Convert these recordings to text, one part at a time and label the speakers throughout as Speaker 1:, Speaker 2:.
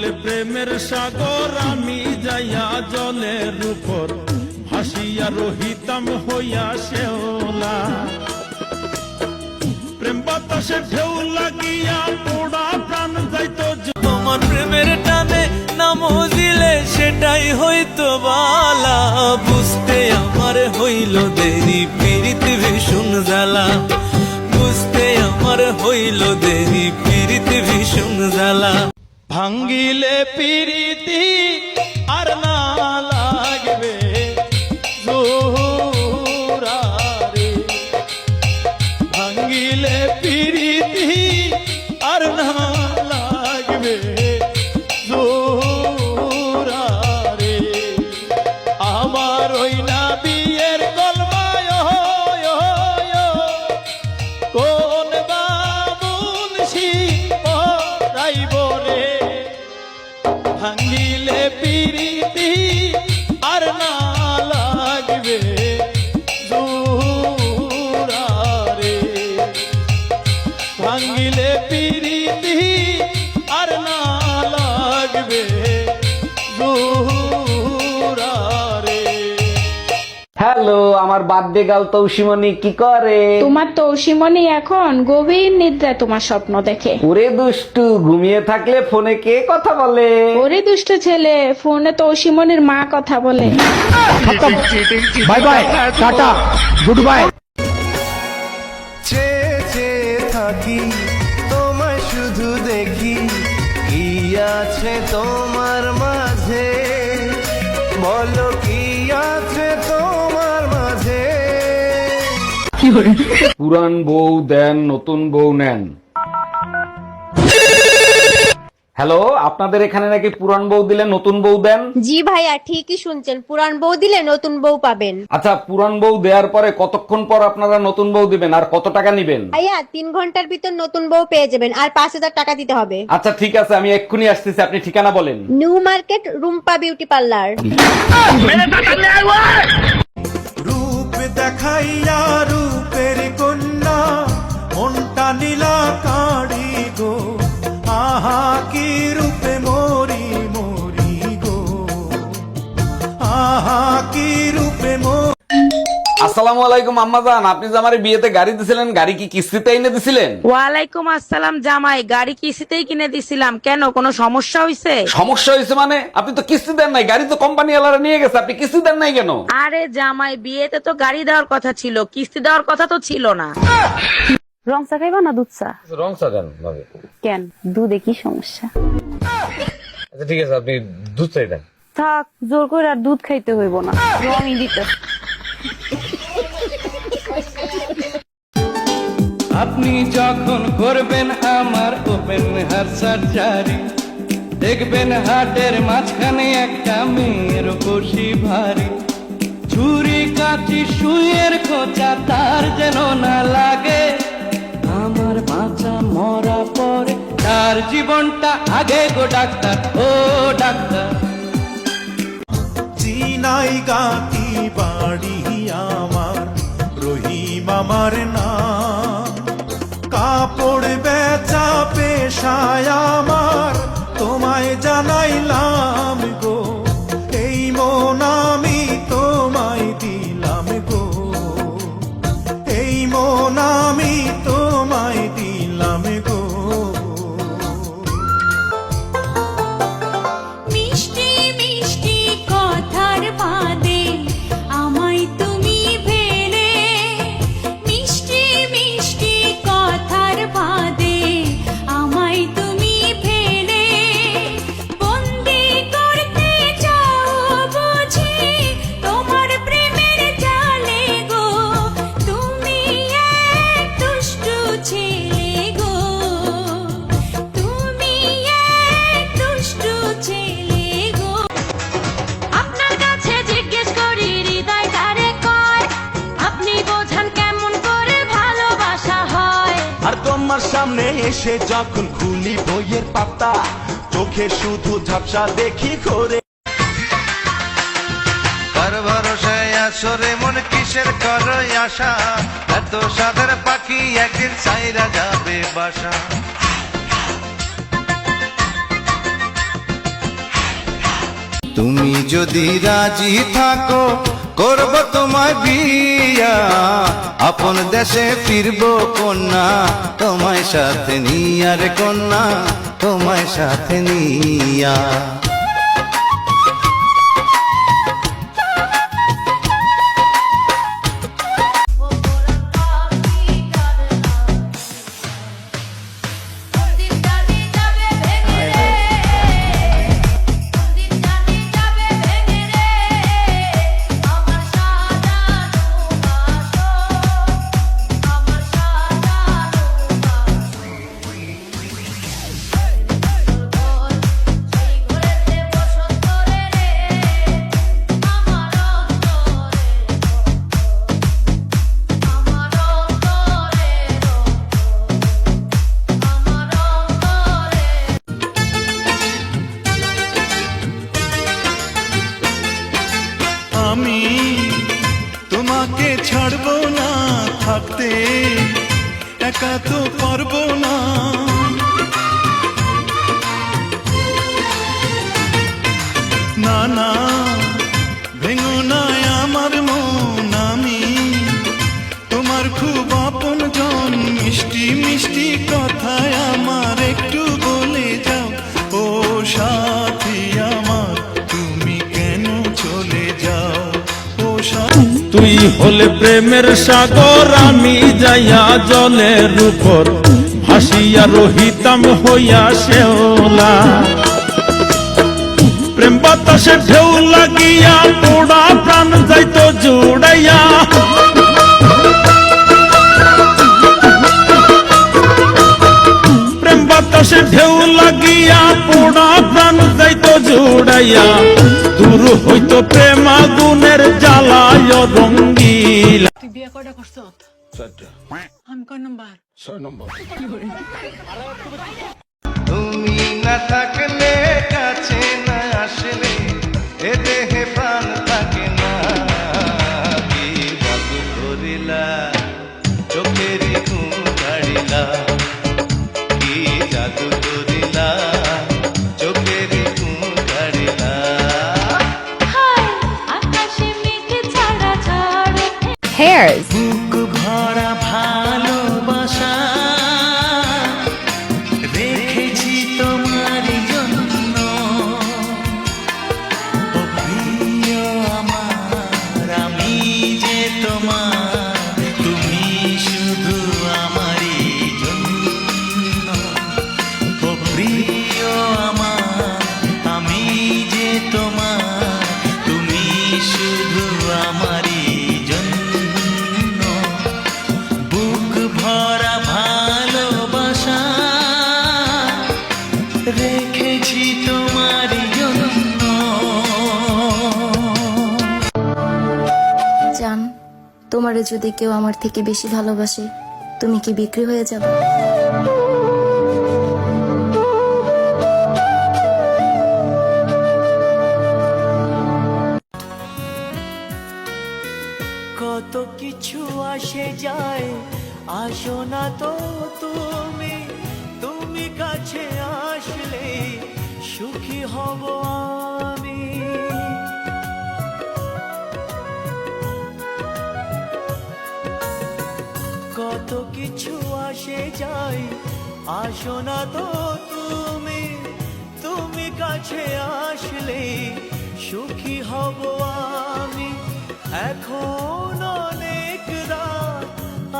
Speaker 1: বলে প্রেমের সাগর আমি যাইয়া জলের উপর ভাসিয়া রহিতাম হইয়া শেওলা। প্রেম বাতাসে ঢেউ লাগিয়া পোড়া প্রাণ যাইতো।
Speaker 2: তোমার প্রেমের টানে নাম দিলে সেটাই হইতো বালা, বুঝতে আমার হইল দেরি পিরিতি ভীষণ জ্বালা, বুঝতে আমার হইল দেরি পিরিতি ভীষণ জ্বালা।
Speaker 1: ভাঙ্গিলে পিরিতি আর না লাগবে জোহরা রে, ভাঙ্গিলে পিরিতি আর না লাগবে জোহরা রে। আমার ওই না বিয়ের গল্পায় কোন বামুন শিরাইব রে, ভাঙ্গিলে পিরিতি আর না লাগবে জোহরা রে, ভাঙ্গিলে পিরিতি আর না লাগবে জোহরা রে।
Speaker 3: হ্যালো, আমার বার্থডে গার্ল তৌসিমনি কি করে?
Speaker 4: তোমার তৌসিমনি এখন গভীর নিদ্রায় তোমার স্বপ্ন দেখে।
Speaker 3: ওরে দুষ্টু, ঘুমিয়ে থাকলে ফোনে কে কথা বলে?
Speaker 4: ওরে দুষ্ট ছেলে, ফোনে তৌসিমনির মা কথা বলে।
Speaker 3: Bye bye, tata, good bye.
Speaker 2: চেয়ে চেয়ে থাকি তোমায় শুধু দেখি, কি আছে তোমার মাঝে, বলো কি আছে তোমার মাঝে।
Speaker 3: পুরান বউ দেন, নতুন বউ নেন। হ্যালো, আপনাদের এখানে নাকি পুরান বউ দিলে নতুন বউ দেন?
Speaker 5: জি ভাইয়া, ঠিকই শুনছেন, পুরান বউ দিলে নতুন বউ পাবেন।
Speaker 3: আচ্ছা, পুরান বউ দেওয়ার পরে কতক্ষণ পর আপনারা নতুন বউ দিবেন আর কত টাকা নিবেন?
Speaker 5: ভাইয়া 3 ঘন্টার ভিতর নতুন বউ পেয়ে যাবেন, আর 5000 টাকা দিতে হবে।
Speaker 3: আচ্ছা ঠিক আছে, আমি এক্ষুনি আসতেছি, আপনি ঠিকানা বলেন।
Speaker 5: New market, Rumpa beauty parlour.
Speaker 1: রূপ দেখাইয়া রূপের কন্যা মনটা নীলা কাড়ি গো, আহা কি রূপে মরি মরি গো, আহা কি রূপে মরি।
Speaker 3: আসসালামু আলাইকুম আম্মাজান, আপনি যে আমার বিয়েতে গাড়ি দিছিলেন, গাড়ি কি কিস্তিতে এনে দিছিলেন?
Speaker 6: ওয়ালাইকুম আসসালাম জামাই, গাড়ি কিস্তিতেই কিনে দিছিলাম। কেন, কোনো সমস্যা হয়েছে?
Speaker 3: সমস্যা হয়েছে মানে? আপনি তো কিস্তি দেন নাই, গাড়ি তো কোম্পানি ওয়ালারা নিয়ে গেছে, আপনি কিস্তি দেন নাই কেন?
Speaker 6: আরে জামাই, বিয়েতে তো গাড়ি দেওয়ার কথা ছিল, কিস্তি দেওয়ার কথা তো ছিল না।
Speaker 7: রং চা খাইবা না দুধ চা?
Speaker 3: রং চা দেন ভাবে।
Speaker 7: কেন, দুধে কি সমস্যা?
Speaker 3: আচ্ছা ঠিক আছে, আপনি দুধ চাই দেন।
Speaker 7: থাক, জোর করে আর দুধ খাইতে হইব না, রঙই দিতে।
Speaker 2: আপনি যখন করবেন আমার ওপেন হার্ট সার্জারি, দেখবেন হার্টের মাঝখানে একটা মেয়ের বসি ভারী, ছুরি কাঁচি সুইয়ের খোঁচা তার যেন না লাগে, আমার বাঁচা মরা পরে তার জীবনটা আগে গো ডাক্তার, ও ডাক্তার।
Speaker 1: চিনাই গাতি বাড়ি আমার, রহিম আমার নাম, কাপড় বেচা পেশায় আমার, তোমায় জানাইলাম গো, এই মন আমি তোমায় দিলাম গো, এই মন আমি তোমায় দিলাম গো।
Speaker 8: মিষ্টি মিষ্টি কথার বাদে আমায় তুমি ভেলে, মিষ্টি মিষ্টি কথার বাদে আমায় তুমি ভেলে, বন্দি করতে চাও বুঝি তোমার প্রেমের জালে গো, তুমি এক দুষ্টু ছেলে গো, তুমি এক দুষ্টু ছেলে গো। আপনার কাছে জিজ্ঞেস করি হৃদয় কারে কয়, আপনি বোঝান কেমন করে ভালোবাসা হয়।
Speaker 1: আর তোমার সামনে এসে যখন খুলি বইয়ের পাতা, চোখে শুধু ঝাপসা দেখি করে।
Speaker 2: কার ভরসায় আসরে মন কিসের করো আশা, এত সাদের পাখি একদিন সাইরা যাবে বাসা। তুমি যদি রাজি থাকো করব তোমায় বিয়া, আপন দেশে ফিরবো কন্যা তোমায় সাথে নিয়া রে কন্যা, তোমায় সাথে নিয়া।
Speaker 9: আমি তোমাকে ছাড়বো না, থাকতে একা তো পারবো না। না না ভেঙো না আমার মন, আমি তোমার খুব আপন জন। মিষ্টি মিষ্টি কথায় আমার একটু বলে যাও, ও সাথী আমার তুমি কেন চলে যাও, ও সাথী।
Speaker 10: তুই হলে প্রেমের সাগর, আমি যাইয়া জলের উপর ভাসিয়া রহিতাম হইয়া শেওলা। প্রেম বাতাসে ঢেউ লাগিয়া পোড়া প্রাণ যাইতো জুড়াইয়া। প্রেম বাতাসে ঢেউ লাগিয়া পোড়া প্রাণ যাইতো জুড়াইয়া। দূর হইতো প্রেম আগুনের জ্বালায় রঙ্গিলা।
Speaker 7: তুই বিয়ে কয়টা করছ? আমি কয় নাম্বার?
Speaker 3: 6 নম্বর।
Speaker 2: তুমি না থাকলে কাছে না আসলে এ দেহে প্রাণ থাকে না। কি জাদু করিলা চোখের ঘুম কাড়িলা, কি জাদু করিলা চোখের ঘুম কাড়িলা।
Speaker 8: আকাশে মেঘ ছাড়া ঝড়
Speaker 5: Hairs.
Speaker 9: বুক ভরা ভালোবাসা রেখেছি তোমার জন্য, ও প্রিয় আমার আমি যে তোমার, তুমি শুধু আমারই জন্য। ও প্রিয় আমার আমি যে তোমার, তুমি শুধু আমারই জন্য। বুক ভরা ভালোবাসা রেখেছি তোমার জন্য।
Speaker 8: জান, তোমারে যদি কেউ আমার থেকে বেশি ভালোবাসে, তুমি কি বিক্রি হয়ে যাবে?
Speaker 9: কত কিছু আসে যায়, আসো না তো তুমি, তুমি কাছে আসলে সুখী হব আমি। কত কিছু আসে যায়, আসো না তো তুমি, তুমি কাছে আসলে সুখী হব আমি। এখন অনেক রাত,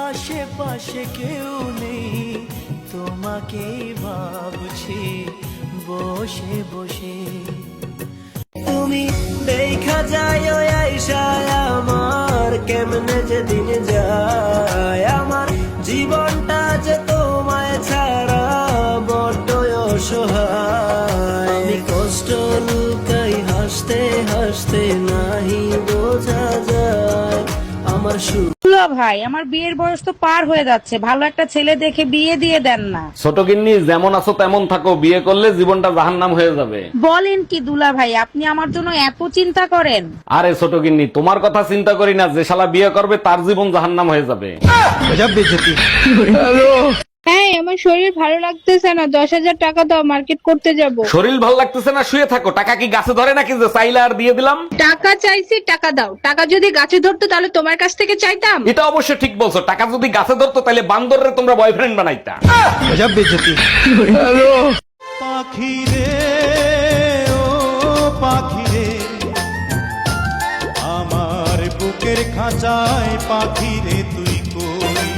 Speaker 9: আশেপাশে কেউ নেই, তোমাকেই ভাবছি বসে বসে। তুমি দেখা যায় আয়সা আমার, কেমনে যে দিন যায় আমার, জীবনটা যে তোমায় ছাড়া বড্ড অসহায়। আমি কষ্ট লুকাই হাসতে হাসতে, নাহি বোঝা যায় আমার সুখ।
Speaker 6: দুলা ভাই, আমার বিয়ের বয়স তো পার হয়ে যাচ্ছে, ভালো একটা ছেলে দেখে বিয়ে দিয়ে দেন না।
Speaker 3: ছোট গিন্নি, যেমন আছো তেমন থাকো, বিয়ে করলে জীবনটা জাহান্নাম হয়ে যাবে।
Speaker 6: বলেন কি দুলা ভাই, আপনি আমার জন্য এত চিন্তা করেন?
Speaker 3: আরে ছোট গিন্নি, তোমার কথা চিন্তা করি না, যে শালা বিয়ে করবে তার জীবন জাহান্নাম হয়ে যাবে।
Speaker 4: হ্যাঁ, আমার শরীর ভালো লাগতেছে না, 10,000 টাকা দাও, মার্কেট করতে যাব।
Speaker 3: শরীর ভালো লাগতেছে না, শুয়ে থাকো। টাকা কি গাছে ধরে নাকি যে চাইলে আর দিয়ে দিলাম?
Speaker 4: টাকা চাইছি, টাকা দাও। টাকা যদি গাছে ধরতো তাহলে তোমার কাছ থেকে চাইতাম।
Speaker 3: এটা অবশ্য ঠিক বলছো, টাকা যদি গাছে ধরতো তাহলে বান্দররে তোমরা বয়ফ্রেন্ড বানাইতা।
Speaker 1: পাখি রে ও পাখি রে, আমার বুকের খাঁচায় পাখি রে তুই কই।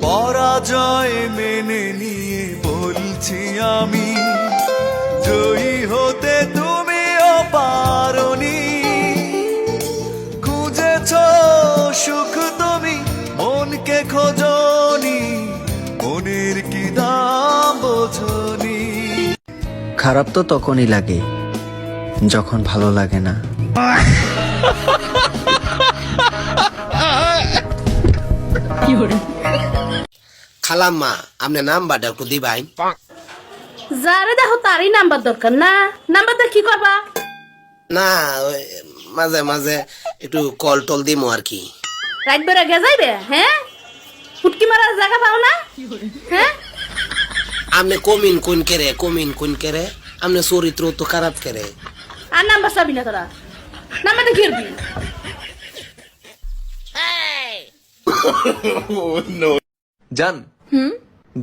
Speaker 1: পরাজয় মেনে নিয়ে বলছি আমি, জয়ী হতে তুমিও পারোনি। খুঁজেছ সুখ তুমি, মনকে খোঁজনি, মনের কি দাম বোঝনি।
Speaker 9: খারাপ তো তখনই লাগে যখন ভালো লাগে না।
Speaker 11: খালাম্মা আপনি নাম্বারটা একটু দিবাই।
Speaker 6: যারে দেখো তারই নাম্বার দরকার না, নাম্বারটা কি করবা?
Speaker 11: না ওই মাঝে মাঝে একটু কল টল দিমো আর কি।
Speaker 6: রাত বেড়ে গেজাইবে, হ্যাঁ? ফুটকি মারার জায়গা পাও না, হ্যাঁ?
Speaker 11: আপনি কমিন কোন কেরে, কমিন কোন কেরে, আপনি চরিত্র তো খারাপ কেরে।
Speaker 6: আর নাম্বার চাবি না তোরা, নাম্বারটা কি করবি?
Speaker 9: জান,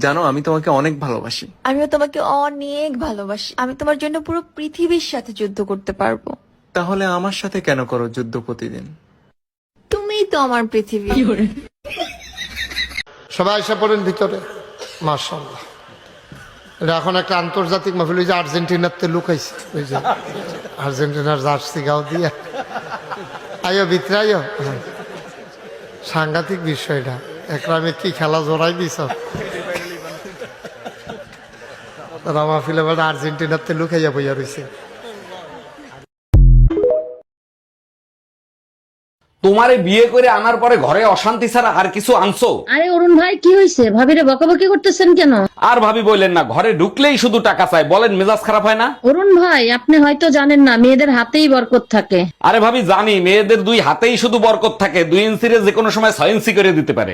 Speaker 9: জানো আমি তোমাকে অনেক ভালোবাসি।
Speaker 7: আমিও তোমাকে অনেক ভালোবাসি। আমি তোমার জন্য পুরো পৃথিবীর সাথে যুদ্ধ করতে পারবো।
Speaker 9: তাহলে আমার সাথে কেন করো যুদ্ধ প্রতিদিন?
Speaker 7: তুমিই তো আমার পৃথিবী।
Speaker 12: সবাই এসে পড়েন ভিতরে। মাশাআল্লাহ, এটা এখন একটা আন্তর্জাতিক মাহফিল। ওই যে আর্জেন্টিনাতে লুকাইছে, ওই যে আর্জেন্টিনার জার্সি গাও দিয়ে আইও ভিতরে আইও। সাংঘাতিক বিষয়টা, একরামে কি খেলা জোড়াই দিছ তারা। মাহফিলে বেড়া আর্জেন্টিনাতে লুকাইয়া বইয়া রয়েছে।
Speaker 3: তোমারে বিয়ে করে আনার পরে ঘরে অশান্তি ছাড়া আর কিছু আনছো?
Speaker 6: আরে অরুণ ভাই, কি হয়েছে? ভাবিরে বকাবকি করতেছেন কেন?
Speaker 3: আর ভাবি বললেন না, ঘরে ঢুকলেই শুধু টাকা চাই, বলেন মেজাজ খারাপ হয় না?
Speaker 6: অরুণ ভাই, আপনি হয়তো জানেন না, মেয়েদের হাতেই বরকত থাকে।
Speaker 3: আরে ভাবি জানি, মেয়েদের 2 হাতেই শুধু বরকত থাকে, 2 ইঞ্চিরে যে কোনো সময় 6 ইঞ্চি করে দিতে পারে।